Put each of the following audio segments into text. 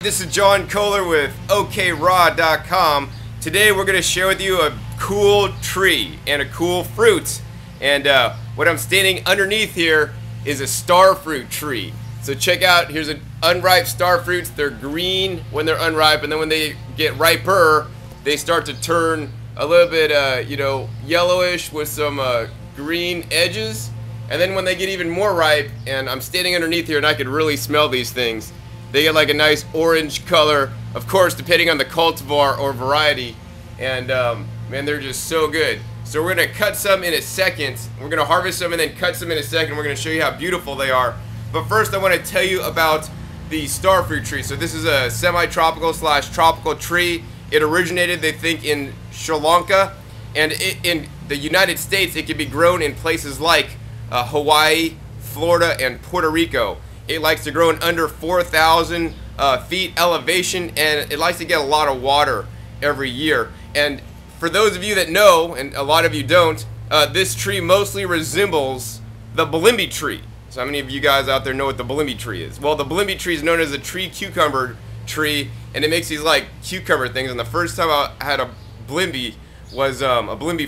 This is John Kohler with OKRaw.com. Today we're going to share with you a cool tree and a cool fruit. And what I'm standing underneath here is a star fruit tree. So check out, here's an unripe star fruits. They're green when they're unripe, and then when they get riper, they start to turn a little bit, yellowish with some green edges. And then when they get even more ripe, and I'm standing underneath here and I could really smell these things, they get like a nice orange color, of course, depending on the cultivar or variety. And man, they're just so good. So we're gonna cut some in a second. We're gonna harvest some and then cut some in a second. We're gonna show you how beautiful they are. But first, I want to tell you about the star fruit tree. So this is a semi-tropical / tropical tree. It originated, they think, in Sri Lanka, and in the United States, it can be grown in places like Hawaii, Florida, and Puerto Rico. It likes to grow in under 4,000 feet elevation, and it likes to get a lot of water every year. And for those of you that know, and a lot of you don't, this tree mostly resembles the balimbi tree. So how many of you guys out there know what the balimbi tree is? Well, the balimbi tree is known as a tree cucumber tree, and it makes these like cucumber things. And the first time I had a balimbi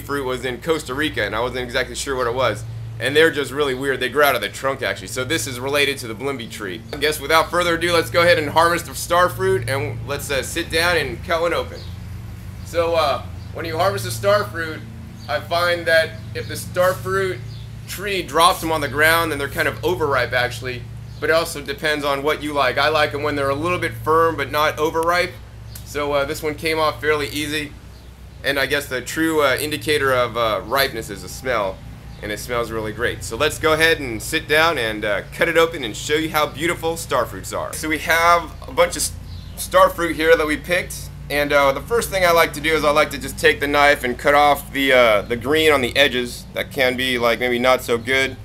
fruit was in Costa Rica, and I wasn't exactly sure what it was. And they're just really weird. They grow out of the trunk, actually. So this is related to the balimbi tree. I guess without further ado, let's go ahead and harvest the star fruit, and let's sit down and cut one open. So when you harvest a star fruit, I find that if the star fruit tree drops them on the ground, then they're kind of overripe, actually. But it also depends on what you like. I like them when they're a little bit firm but not overripe. So this one came off fairly easy. And I guess the true indicator of ripeness is the smell. And it smells really great. So let's go ahead and sit down and cut it open and show you how beautiful star fruits are. So we have a bunch of star fruit here that we picked, and the first thing I like to do is I like to just take the knife and cut off the green on the edges. That can be like maybe not so good.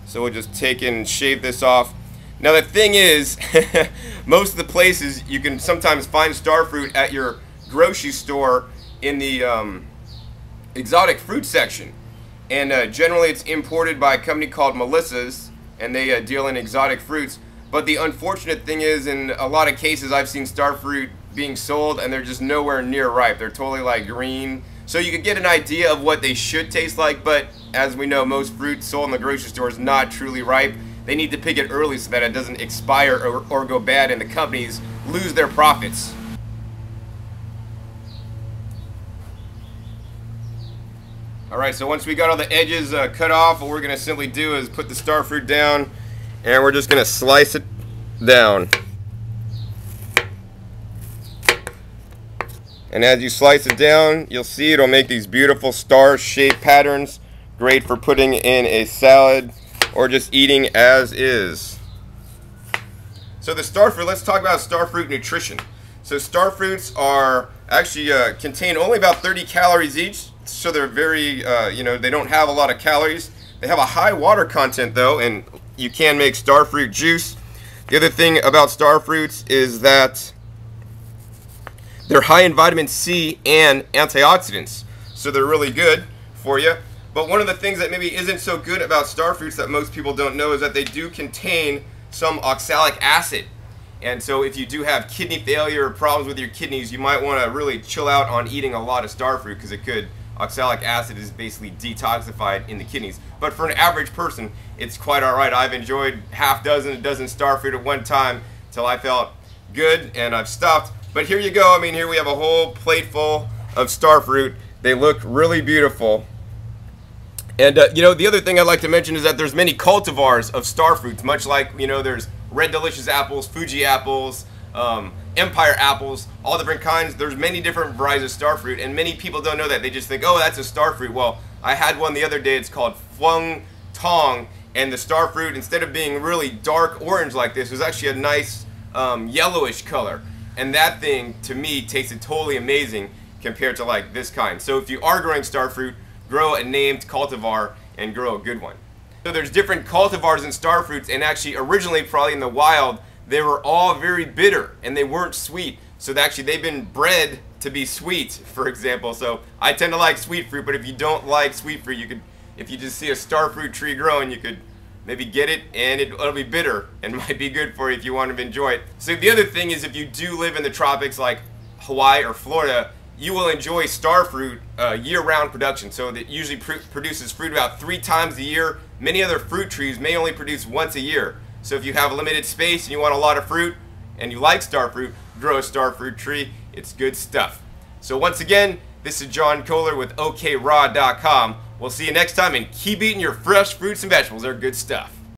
So we'll just take it and shave this off. Now the thing is, most of the places you can sometimes find star fruit at your grocery store in the exotic fruit section. And generally it's imported by a company called Melissa's, and they deal in exotic fruits. But the unfortunate thing is, in a lot of cases I've seen star fruit being sold and they're just nowhere near ripe. They're totally like green. So you could get an idea of what they should taste like, but as we know, most fruit sold in the grocery store is not truly ripe. They need to pick it early so that it doesn't expire or go bad and the companies lose their profits. Alright, so once we got all the edges cut off, what we're going to simply do is put the star fruit down, and we're just going to slice it down. And as you slice it down, you'll see it'll make these beautiful star-shaped patterns, great for putting in a salad or just eating as is. So the star fruit, let's talk about star fruit nutrition. So star fruits are actually contain only about 30 calories each. So they're very, they don't have a lot of calories. They have a high water content though, and you can make star fruit juice. The other thing about star fruits is that they're high in vitamin C and antioxidants. So they're really good for you. But one of the things that maybe isn't so good about star fruits that most people don't know is that they do contain some oxalic acid. And so if you do have kidney failure or problems with your kidneys, you might want to really chill out on eating a lot of star fruit, because it could, oxalic acid is basically detoxified in the kidneys. But for an average person, it's quite alright. I've enjoyed a dozen star fruit at one time till I felt good, and I've stopped. But here you go. I mean, here we have a whole plate full of star fruit. They look really beautiful. And the other thing I'd like to mention is that there's many cultivars of star fruits, much like, there's Red Delicious apples, Fuji apples, Empire apples, all different kinds. There's many different varieties of star fruit, and many people don't know that. They just think, oh, that's a star fruit. Well, I had one the other day. It's called Flung Tong, and the star fruit, instead of being really dark orange like this, was actually a nice yellowish color. And that thing, to me, tasted totally amazing compared to like this kind. So if you are growing star fruit, grow a named cultivar and grow a good one. So there's different cultivars and star fruits, and actually originally probably in the wild they were all very bitter and they weren't sweet. So actually they've been bred to be sweet, for example. So I tend to like sweet fruit, but if you don't like sweet fruit, you could, if you just see a star fruit tree growing, you could maybe get it, and it'll be bitter and might be good for you if you want to enjoy it. So the other thing is, if you do live in the tropics like Hawaii or Florida, you will enjoy starfruit year-round production. So that usually produces fruit about 3 times a year. Many other fruit trees may only produce once a year. So if you have limited space and you want a lot of fruit and you like starfruit, grow a starfruit tree. It's good stuff. So once again, this is John Kohler with OKRaw.com. We'll see you next time, and keep eating your fresh fruits and vegetables. They're good stuff.